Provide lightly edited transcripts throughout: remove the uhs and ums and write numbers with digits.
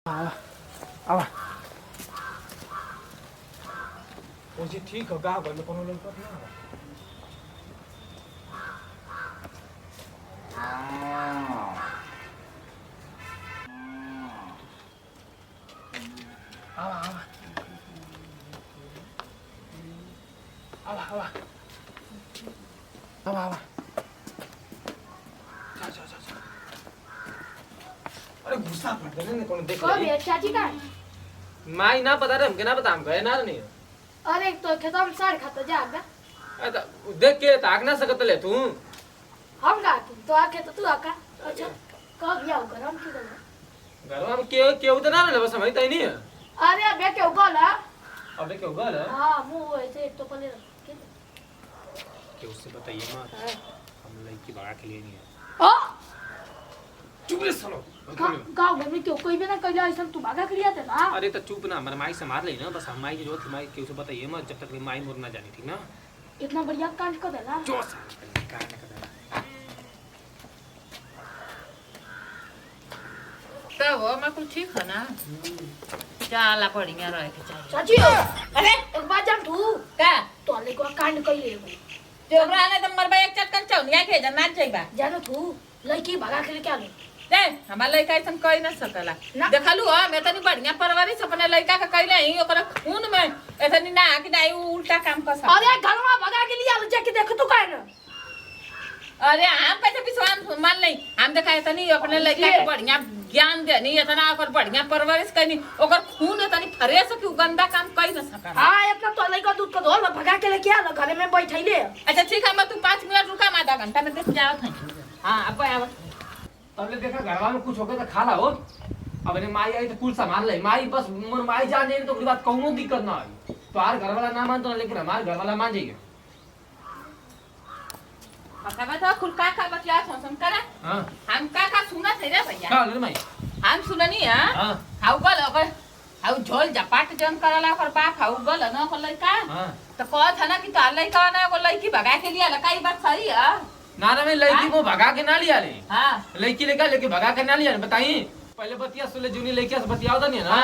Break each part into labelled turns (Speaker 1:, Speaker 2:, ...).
Speaker 1: आवा आवा ओजी ठीक हो गाँव घर में कोनो लोग ना आवा आवा आवा आवा आवा आवा अरे गुस्सा मत करने कौन देख
Speaker 2: कौन है चाची का?
Speaker 1: माई ना पता रे हमके ना पता हम गए ना नहीं
Speaker 2: अरे तो खेतों में सार खाता जा आगा
Speaker 1: अरे देख के ताक ना सकत ले तू
Speaker 2: हम गा तो आके तो तू आका अच्छा कब गया घर हम की कर
Speaker 1: घर में के उधर ना ले बस समझ तई नहीं
Speaker 2: अरे अबे क्यों गोला
Speaker 1: अबे क्यों गल
Speaker 2: हां मुंह ऐसे एक तो पले
Speaker 1: के उससे बताइए मत हम लड़की भगा के लिए नहीं है
Speaker 2: ओ
Speaker 1: चुप रे सालो
Speaker 2: गांव घर में क्यों कोई भी ना कहला ऐसा तू भागा के लिया था ना
Speaker 1: अरे तो चुप ना माई से मार ले ना बस हम माई की जरूरत माई के उसे बताइए मत जब तक माई मोर ना जानी ठीक ना
Speaker 2: इतना बढ़िया कांड कर देला
Speaker 1: जो कांड कर देला
Speaker 3: तो वो मैं कुछ ठीक है ना चाला पड़िया रह के चाहिए
Speaker 2: चाची अरे एक बात जान तू
Speaker 3: का
Speaker 2: तो ले को कांड कर ले
Speaker 3: जोबरा ने तो मरबा एक चटकन चौनिया के जना चाहिए
Speaker 2: जानो तू लड़की भगा के क्या ले
Speaker 3: दे हमार लइका ऐसन कहि न सकला देखलु ह मैं तनी बढ़िया परवरिश अपने लइका के कइले ही ओकरा खून में एतनी ना कि ना उल्टा काम कर सकता
Speaker 2: अरे घर में भगा के लिया जाके देख तू काहे ना
Speaker 3: अरे हम कैसे विश्वास मान नहीं हम देखा एतनी अपने लइका के बढ़िया ज्ञान देनी इतना ओकर बढ़िया परवरिश कइनी ओकर खून एतनी फ्रेश कि गंदा काम कहि न सकला
Speaker 2: हां इतना तो लइका दूध का धोल भगा के लेके आ घर में बैठैले
Speaker 3: अच्छा ठीक है मैं तू 5 मिनट रुका मैं आधा घंटा में देख जाओ था हां अब आवा
Speaker 1: तब ले देखा घरवा में कुछ हो गया तो खा ला हो अब ने माई आई तो कुल सामान ले माई बस मोर माई जान जाए तो कोई बात कहूं दिक्कत ना आई तो आर घर वाला ना मानतो लेकिन हमार घर वाला मान जाएगा
Speaker 3: पता बता खुल का बतिया सुन करे
Speaker 1: हां
Speaker 3: हम का सुना थे रे भैया
Speaker 1: का ले माई
Speaker 3: हम सुननी हां हाउ गल ओकर हाउ झोल जपाट जन करला ओकर बाप हाउ गल न ओकर लइका
Speaker 1: हां
Speaker 3: तो कहत है ना कि तार लइका ना ओकर लइकी भगा के लिया लकाई बात सही है
Speaker 1: ना ना मैं लड़की को भगा के ना लिया ले
Speaker 3: हां
Speaker 1: लड़की लेके भगा के ना लिया बताई पहले बतिया सुले जूनी लड़की से बतियाओ था नहीं ना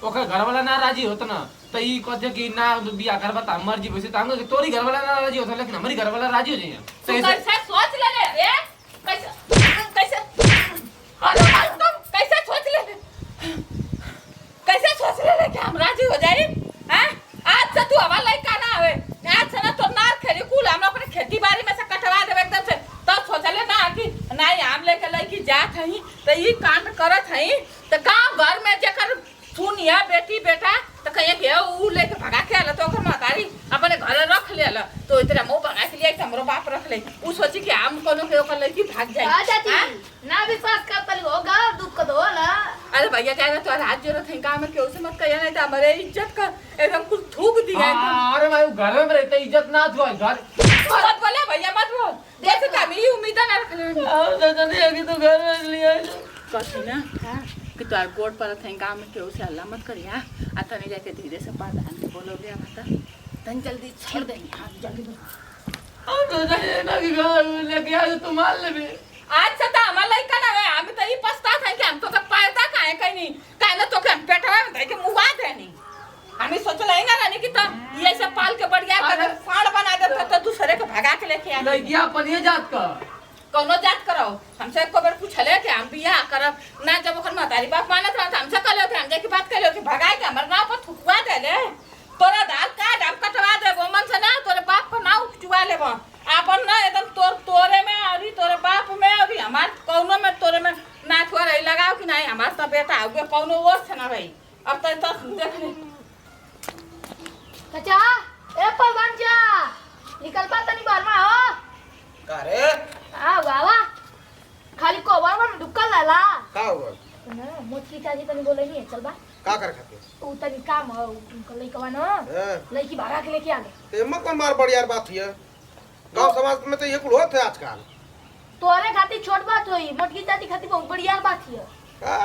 Speaker 1: ओकर घर वाला ना राजी होत ना तो ई कहते कि ना बियाह कर बता मर्जी वैसे त हम तोरी घर वाला ना राजी होता लेकिन हमारी घर वाला राजी हो जाइए
Speaker 3: तो कैसे सोच ले रे कैसे कैसे कैसे सोच ले कैसे सोच ले कि हम राजी हो जाए हैं आज से तू हमारा लइका ना आवे आज से ना तो नार खेली कुल हम अपने खेती बाड़ी में से कटवा देवे एकदम से तो सोचले ना कि नहीं हम लेके लइकी जात हई तो ई कांड करत हई तो गांव घर में जेकर सुनिया बेटी बेटा तो कहीं के ऊ लेके भगा के आला तो ओकर महतारी अपने घर रख लेला तो इतरा मुंह भगा के लिए हमरो बाप रख ले ऊ सोची कि हम कोनो के ओकर लइकी भाग जाई
Speaker 2: आ जाती ना विश्वास कर तली होगा दूध का धोला
Speaker 3: अरे भैया कह रहा तो हाथ जरूरत है काम में क्यों से मत कहिए नहीं तो हमारे इज्जत का एकदम कुछ थूक दिया
Speaker 1: अरे भाई घर में रहते इज्जत ना थो घर
Speaker 3: मत बोले भैया मत बोल जैसे कि हम ये उम्मीद ना रख ले
Speaker 1: तो नहीं अभी तो घर में लिया
Speaker 3: कथी ना कि तोर गोड़ पर थे काम में क्यों से हल्ला मत करिया आ तनी जाके धीरे से प्रधान के बोलो लिया बता तन जल्दी छोड़ देंगे हां जल्दी
Speaker 1: हम तो जाने ना कि घर लेके आ तो मान ले
Speaker 3: आज से तो हमारा लइका ना है हम तो ये पछता था कि हम तो पायदा काहे कहीं नहीं काहे ना तो के हम पेटवा में धइ के मुवा देनी हमें सोच लेंगे ना कि तो ये सब पाल के बढ़िया कर फाड़ बना दे तो दूसरे को भगा के लेके आ
Speaker 1: लड़कियां अपन ये जात का
Speaker 3: कोनो जात करो हमसे एक बार पूछले कि हम बियाह करब ना जब ओकर महतारी बाप मानत रहा हमसे कहले कि हम जाके बात कहले कि भगाए के हमर नाव पर थुकवा देले तोरा दाल काट हम कटवा देबो मन से ना तोरे बाप पर नाव चुवा लेबो आपन ना एकदम तोरे में औरी तोरे बाप में औरी हमार कौनो में तोरे में ना थोड़ा रही लगाओ कि नहीं हमार सब बेटा आगे कौनो और से ना रही अब तो देख ले
Speaker 2: चाचा ए परवान जा निकल पा तनी बाहर में हो
Speaker 4: का रे
Speaker 2: आ वावा खाली कोवर में ढुकल लाला
Speaker 4: का हुआ
Speaker 2: ना मोची चाची तनी बोले नहीं चल बा
Speaker 4: का कर खाते
Speaker 2: उ तनी काम हो उनका लइका ना लइकी भगा के लेके आ गए
Speaker 4: ते म कौन मार बढ़िया बात है गांव समाज में तो ये कुल होत है आजकल
Speaker 2: तोरे खातिर छोट बात होई मोटकी चाची खातिर बहुत बढ़िया बात है
Speaker 4: का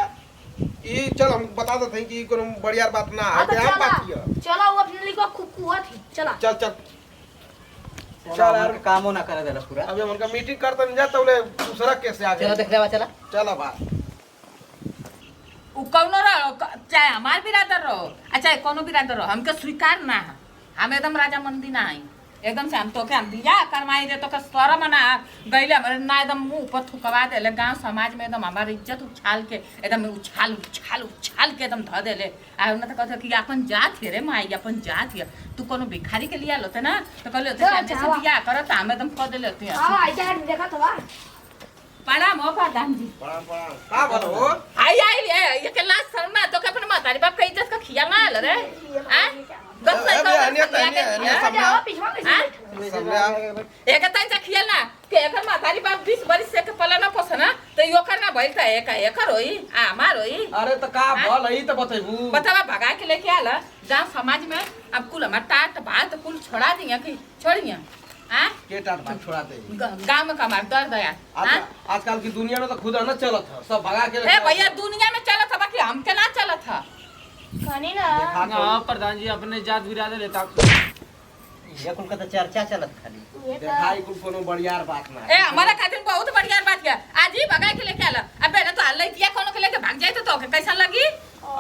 Speaker 4: ई चल हम बता देते हैं कि कोनो बढ़िया बात ना है क्या बात है
Speaker 2: चलो वो अपने लइका खूब कुआ थी चला
Speaker 4: चल चल
Speaker 5: चल यार कामो ना करे देला पूरा
Speaker 4: अबे उनका मीटिंग करते नहीं जाता बोले दूसरा कैसे आ गया
Speaker 5: चलो देख लेवा चला
Speaker 4: चलो बा
Speaker 3: उ कौनो रहो चाहे हमार बिरादर रहो चाहे कोनो बिरादर रहो हमके स्वीकार ना है। हम एकदम राजा मंदी ना आई एकदम से हम तो के हम बिया करवाई दे तो के शर्म ना गइले हमरे ना एकदम मुंह पर थुकवा देले गांव समाज में एकदम हमारी इज्जत उछाल के एकदम उछाल उछाल उछाल के एकदम ध देले आ न त कहत कि अपन जात है रे माई अपन जात है तू कोनो भिखारी के लिया लोते ना तो कहले होते हम जैसे बिया करत हम एकदम कह देले होते
Speaker 2: हां आई जा देखा तो बा
Speaker 3: पड़ा मोपा दान जी
Speaker 4: पड़ा का बोलो
Speaker 3: आई ये के लास्ट शर्मा तो के अपन मातारी बाप के इज्जत का खिया ना ल रे हैं गप से
Speaker 2: जाओ पीछे में
Speaker 4: समझा
Speaker 3: एक तई से खिया ना के एकर मातारी बाप 20 बरिस से के पला ना पोसना तो यो करना भइल त एकर होई आ हमार होई
Speaker 4: अरे तो का बोल है तो बताबू
Speaker 3: बतावा भगा के लेके आला जहां समाज में अब कुल हमार टाट बात कुल छोड़ा दिया कि छोड़िया हां
Speaker 4: के टाट बात छोड़ा दे
Speaker 3: गांव में कमार दर्द आया
Speaker 4: आजकल की दुनिया में तो खुद न चलत है सब भगा के
Speaker 3: ए भैया दुनिया में चलत है बाकी हमके ना चलत है
Speaker 2: खानी ना
Speaker 1: हाँ प्रधान जी अपने जात बिरादर लेता
Speaker 5: ये कुल का तो चर्चा चलत खाली
Speaker 4: देखाई कुल कोनो बढ़ियार बात ना
Speaker 3: ए हमारा खातिर बहुत बढ़िया बात किया आज ही भगा के लेके आला अब बेटा तो हल्ले दिया कोनो के लेके भाग जाए तो कैसा लगी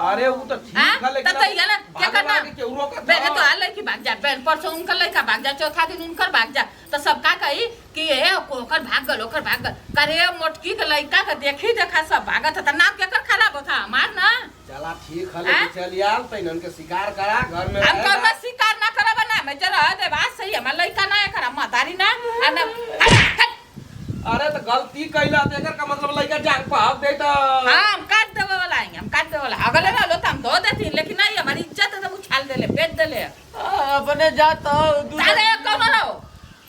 Speaker 4: अरे वो तो ठीक है लेकिन
Speaker 3: तो ये ना क्या करना
Speaker 4: क्यों रोका
Speaker 3: बेटा तो हल्ले की भाग जा बहन परसों उनका लड़का भाग जा चौथा दिन उनकर भाग जा तो सब का कही कि ए ओकर भाग गल करे मोटकी के लड़का के देखी देखा सब भागत था नाम केकर खराब होता हमार ना
Speaker 4: चला ठीक है लेकिन चलियाल तैनन के शिकार करा घर में
Speaker 3: हम कौन शिकार ना करब ना मैं जरा दे बात सही है मैं लड़का ना करा मातारी ना
Speaker 4: अरे तो गलती कैला देकर का मतलब लइका जान पाव दे तो
Speaker 3: हां हम काट देवे वाला हैं हम काट देवे वाला अगले ना लो तो हम धो देती लेकिन नहीं हमारी इज्जत है तो उछाल देले बेच देले
Speaker 1: अपने जात
Speaker 3: अरे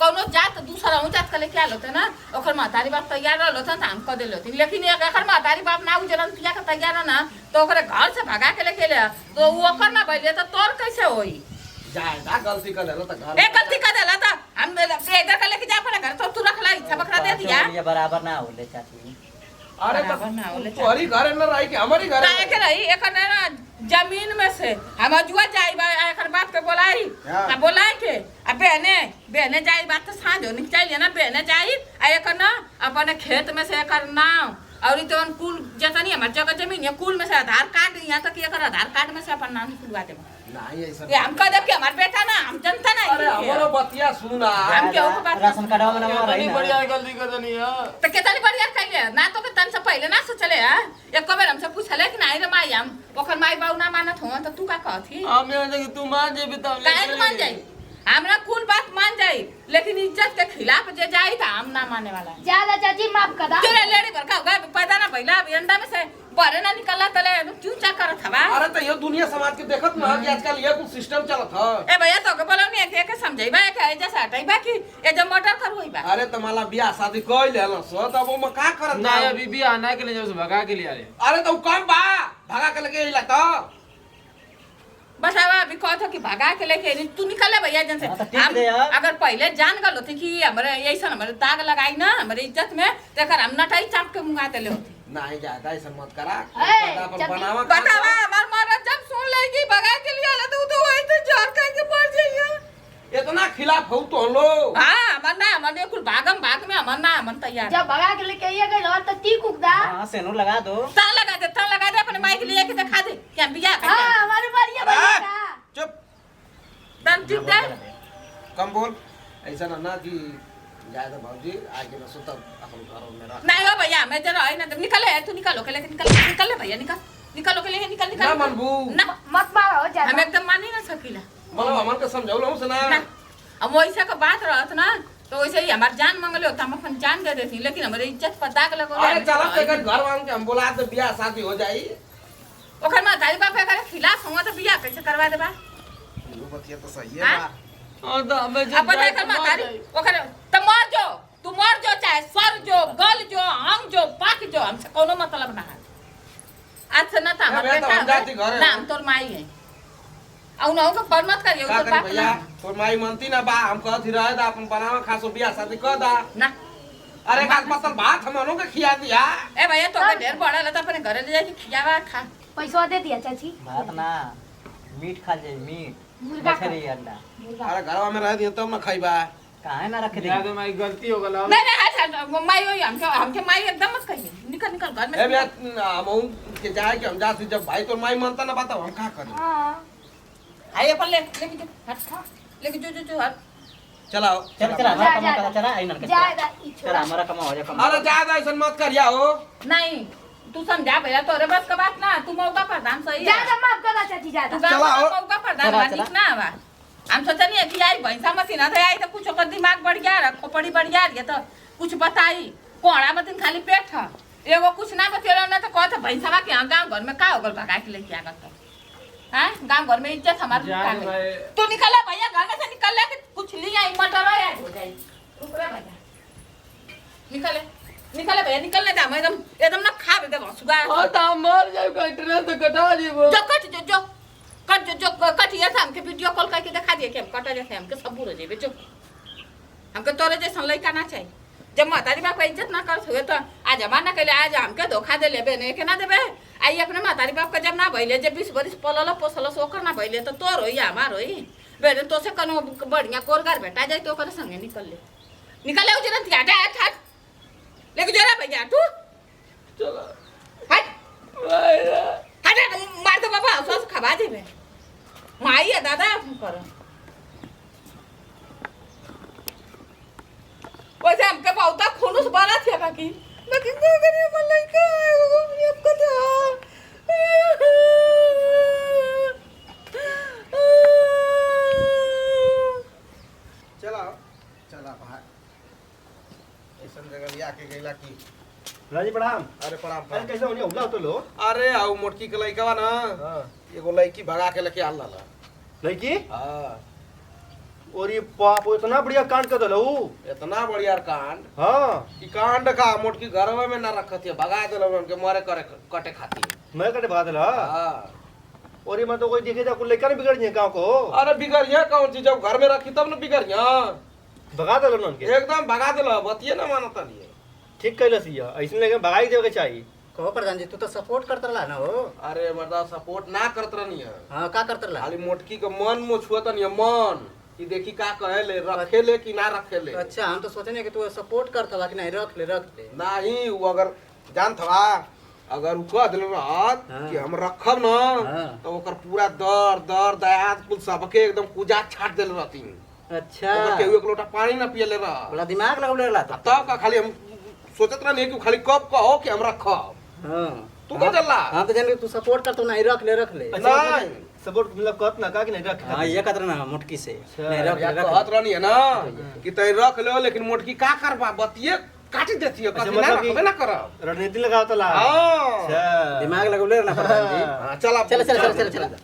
Speaker 3: कौनो जात दूसरा हो जात के लेके आलो थे ना ओकर मातारी बाप तैयार रहलो था हम कह देलो थी लेकिन एकर मातारी बाप ना उजरन तिया के तैयार ना तो ओकरे घर से भगा के लेके ले तो वो ओकर ना भइले तो तोर कैसे होई
Speaker 4: जायदा गलती कर देला तो घर
Speaker 3: ए गलती कर देला तो हम इधर के लेके जा अपने घर तो तू रख लाई छबकरा दे दिया
Speaker 5: ये बराबर ना होले चाची
Speaker 4: अरे तो
Speaker 3: बराबर ना होले
Speaker 4: तोहरी घर में रही के हमारी घर
Speaker 3: काहे के रही एकर ना जमीन में से हम जुआ जाई बा एकर बाप के बोलाई आ बोलाई के आ बहने जाई बात तो साँझ होनी चाहिए ना बहने जाई आ एकर ना अपने खेत में से एकर नाम और तो कुल जतनी हमार जगह जमीन है कुल में से आधार कार्ड यहाँ तक एकर आधार कार्ड में से अपन नाम खुलवा देबो
Speaker 4: नहीं ऐसा
Speaker 3: ये हम कह देब कि हमार बेटा ना हम जनता नहीं
Speaker 4: अरे हमारो बतिया सुना
Speaker 3: हम केहू के बात
Speaker 5: राशन कार्ड में नंबर
Speaker 1: इतनी
Speaker 5: है
Speaker 1: बढ़िया गलती कर देनी है
Speaker 3: तो कितनी बढ़िया कैले ना तो के तन से पहले ना सोचले है एक बार हमसे पूछले कि नहीं रे माई हम ओकर माई बाऊ ना मानत हो तो तू का कहथी
Speaker 1: हम ये तू मान जे बताओ
Speaker 3: काहे मान जाई हमरा कुल बात मान जाई लेकिन इज्जत के खिलाफ जे जाई त हम ना माने वाला
Speaker 2: ज्यादा चाची माफ कर दा
Speaker 3: तेरे लेडी बरका होगा पैदा ना भइला अब अंडा में से बाहर ना निकला तले क्यों चा करत हवा
Speaker 4: अरे तो ये दुनिया समाज के देखत ना कि आजकल ये कुछ सिस्टम चलत है
Speaker 3: ए भैया तो के बोलो नहीं के समझाइबा के जैसा हटाइबा कि ए जब मोटर कर होइबा
Speaker 4: अरे तो माला बियाह शादी कइल है ना सो तब वो का करत
Speaker 1: ना अभी भी आना के लिए जब भगा के लिए आ रहे
Speaker 4: अरे तो कम बा भगा के लेके इला तो
Speaker 3: बस अब अभी कहत कि भगा के लेके तू निकले भैया जन से
Speaker 5: हाँ, तो ठीक
Speaker 3: हम
Speaker 5: है यार।
Speaker 3: अगर पहले जान गल होती कि हमरे ऐसा हमरे दाग लगाई ना हमरे इज्जत में तेकर हम नटाई चाप के मुंगा देले होती
Speaker 4: नहीं ज्यादा ऐसा मत करा
Speaker 2: जब
Speaker 4: बनावा
Speaker 3: बतावा हमार मरद जब सुन लेगी भगा के लिए आला तो वही तो जोर कह के मर जाइए
Speaker 4: इतना खिलाफ हो तो लो
Speaker 3: हां हमर ना हमर कुल भागम भाग में हमर ना हमन तैयार
Speaker 2: जब भगा के लेके ये गई और तो ती कुकदा
Speaker 5: हां सेनो लगा दो
Speaker 3: ता लगा दे अपने माइक लिए के दिखा दे क्या बिया का
Speaker 2: हां हमारे बढ़िया बढ़िया
Speaker 4: चुप
Speaker 3: तन ठीक दे
Speaker 4: कम बोल ऐसा ना कि ज्यादा भौजी आगे ना सुता अपन घर में रख
Speaker 3: नहीं हो भैया मैं जरा आई ना निकले तू निकालो के लेके निकल भैया निकालो के लेके निकल
Speaker 4: ना मनबू
Speaker 3: ना
Speaker 2: मत मारो ज्यादा
Speaker 3: हम एकदम मान ही ना सकीला
Speaker 4: मतलब हमन के समझौलो से ना
Speaker 3: अब वैसा का बात रहत ना तो वैसे ही हमार जान मंगले होता हम अपन जान दे देती लेकिन हमारे इज्जत पर दाग लगो
Speaker 4: अरे चला ते घर वालों के हम बुला दे बियाह शादी हो जाई
Speaker 3: ओकर में दाई बाप के खिलाफ हुआ तो बियाह कैसे करवा देबा
Speaker 4: वो बतिया तो सही है बा
Speaker 1: और तो हमें
Speaker 3: अब बताई कर मातारी ओकर त मर जो तू मर जो चाहे सर जो गल जो हंग जो पाक जो हमसे कोनो मतलब ना है आज से ना था हमर
Speaker 4: मैं तो हम जाती
Speaker 3: बेटा
Speaker 4: घरे
Speaker 3: ना हम तोर माई है औ ना का पर मत करियो
Speaker 4: का
Speaker 3: तो
Speaker 4: करी
Speaker 3: बाप
Speaker 4: भैया तोर माई मनती ना बा हम कहती रहे दा अपन बनावा खासो बियाह शादी कर दा
Speaker 3: ना
Speaker 4: अरे का पतल भात हमनों के खिया दिया
Speaker 3: ए भैया तो के ढेर बड़ा ल त अपने घरे ले जाके खियावा खा
Speaker 2: पैसा दे दिया चाची
Speaker 5: भात ना मीट खा जाए मीट
Speaker 2: मुर्गा
Speaker 5: मछली अंडा
Speaker 4: अरे घरवा में रह दिया तब ना खाइबा
Speaker 5: काहे ना रखे
Speaker 1: याद
Speaker 5: दे
Speaker 1: है माई गलती हो गला
Speaker 3: नहीं अच्छा माई होई हमके माई एकदम मत कहिए निकल निकल घर में
Speaker 4: ए बे हम के जाए कि हम जाते जब भाई तो माई मानता ना बताओ हम का करें
Speaker 2: हां
Speaker 3: आइए पर लेके जो हट लेके जो हट
Speaker 4: चलाओ
Speaker 5: चल चल हमारा कमा करा चला आई ना
Speaker 2: जाएगा ई
Speaker 5: चल
Speaker 2: छोरा
Speaker 5: हमारा कमा हो जा कमा
Speaker 4: अरे ज्यादा ऐसा मत करिया हो
Speaker 3: नहीं तू समझा भैया तोरे बस का बात ना तू मौका प्रधान सही है
Speaker 2: ज्यादा माफ करा चाची ज्यादा
Speaker 3: तू गाँव
Speaker 4: चलाओ।
Speaker 3: का मौका प्रधान
Speaker 5: चला,
Speaker 3: वाली
Speaker 5: चला।
Speaker 3: ना आवा हम सोचनी कि आई भैंसा मशीन है आई तो कुछ ओकर दिमाग बढ़ गया रे खोपड़ी बढ़ गया रे तो कुछ बताई कोड़ा मतीन खाली पेट है एगो कुछ ना बचेलो ना तो कहत भैंसा के गांव घर में का होगल भगा के लेके आ गत हां गांव घर में इज्जत हमार
Speaker 1: जान भाई
Speaker 3: तू निकल भैया घर में से निकल ले कि कुछ लिया मटर है हो जाए रुक रे भैया निकले निकले भैया निकलने दे एकदम एकदम ना खा दे सुगा
Speaker 1: हां त मर जाए कंटेनर तो कटा दीबो
Speaker 3: जो कट जो कट ये था हमके वीडियो कॉल करके दिखा दिए कि हम कटा जैसे हमके सब बुरो जेबे जो हमके तोरे जैसा लड़का ना चाहिए जब मातारी बाप का इज्जत ना करत हुए तो आज जमाना के लिए आज हमके धोखा दे लेबे नहीं के ना देबे आई अपने मातारी बाप का जब ना भइले जब 20 बरिस पलल पोसल सो ओकर ना भइले तो तोर होई हमार होई बेरे तो से कनो बढ़िया कोरगार बेटा जाए तो ओकर संगे निकल ले उजरत हटा हट लेके जरा भैया तू
Speaker 1: चलो
Speaker 3: हट हट मार दो बाबा सॉस खबा देबे माई है दादा कर वैसे हमके बहुता खुनुस बना थे बाकी लेकिन क्या करिए मलाइका ये आपको
Speaker 4: चला चला भाई ऐसा जगह लिया के गइला की
Speaker 6: राजी प्रणाम
Speaker 4: अरे प्रणाम
Speaker 6: अरे
Speaker 4: प्रणाम
Speaker 6: कैसे होनी हमला तो लो
Speaker 4: अरे आओ मोटकी के लइका ना
Speaker 6: हां
Speaker 4: एगो लड़की भगा के लेके आल ला
Speaker 6: लड़की
Speaker 4: हां
Speaker 6: और ये बाप इतना बढ़िया कांड कर दलो
Speaker 4: इतना बढ़िया कांड
Speaker 6: हां
Speaker 4: कि कांड का मोटकी घरवा में ना रखत है भगा देल उनके मरे करे कटे खाती
Speaker 6: मैं कटे भाग दला
Speaker 4: हां
Speaker 6: और ये मैं तो कोई देखे जा कोई लड़का नहीं बिगड़ जाए गांव को
Speaker 4: अरे बिगड़िया कौन चीज जब घर में रखी तब न बिगड़िया
Speaker 6: भगा दलो उनके
Speaker 4: एकदम भगा देल बतिये ना मानता लिए
Speaker 6: ठीक कैलस ये ऐसे लगे भगाई देवे के चाहिए
Speaker 5: कहो प्रधान जी तू तो सपोर्ट करत रहा ना हो
Speaker 4: अरे मर्दा सपोर्ट ना करत रहनी है
Speaker 5: हां का करत रहा
Speaker 4: खाली मोटकी के मन में छुअत नहीं मन कि देखी का कहे ले रखे ले कि ना रखे ले
Speaker 5: अच्छा हम तो सोचने कि तू सपोर्ट करत बा कि नहीं रख ले
Speaker 4: नहीं वो अगर जान थवा अगर उ कह दिल रहत
Speaker 5: हाँ।
Speaker 4: कि हम रखब ना
Speaker 5: हाँ।
Speaker 4: तो ओकर पूरा दर दयाद कुल सबके एकदम पूजा छाट देल रहती
Speaker 5: अच्छा
Speaker 4: ओकर केहू एक लोटा पानी ना पियले रह
Speaker 5: बड़ा दिमाग लगले रहा था
Speaker 4: तब का खाली हम सोचत रहनी कि खाली कब कहो कि हम रखब
Speaker 5: हां
Speaker 4: तू क्या चल रहा
Speaker 5: हम तो जान तू सपोर्ट कर तो नहीं रख ले
Speaker 4: नहीं
Speaker 6: सपोर्ट मतलब कहत ना का कि नहीं रख
Speaker 5: हां ये कतर ना मुटकी से नहीं
Speaker 4: या
Speaker 5: रख ले
Speaker 4: कहत रहनी है ना कि तय रख लो लेकिन मोटकी का करबा बतिये काटी देती है
Speaker 6: अच्छा,
Speaker 4: कभी ना
Speaker 6: मतलब कि-
Speaker 4: रखबे ना करब
Speaker 6: रणनीति लगाओ तो ला
Speaker 4: हां
Speaker 6: अच्छा
Speaker 5: दिमाग लगले ना प्रधान जी
Speaker 4: हाँ, चल अब
Speaker 5: चल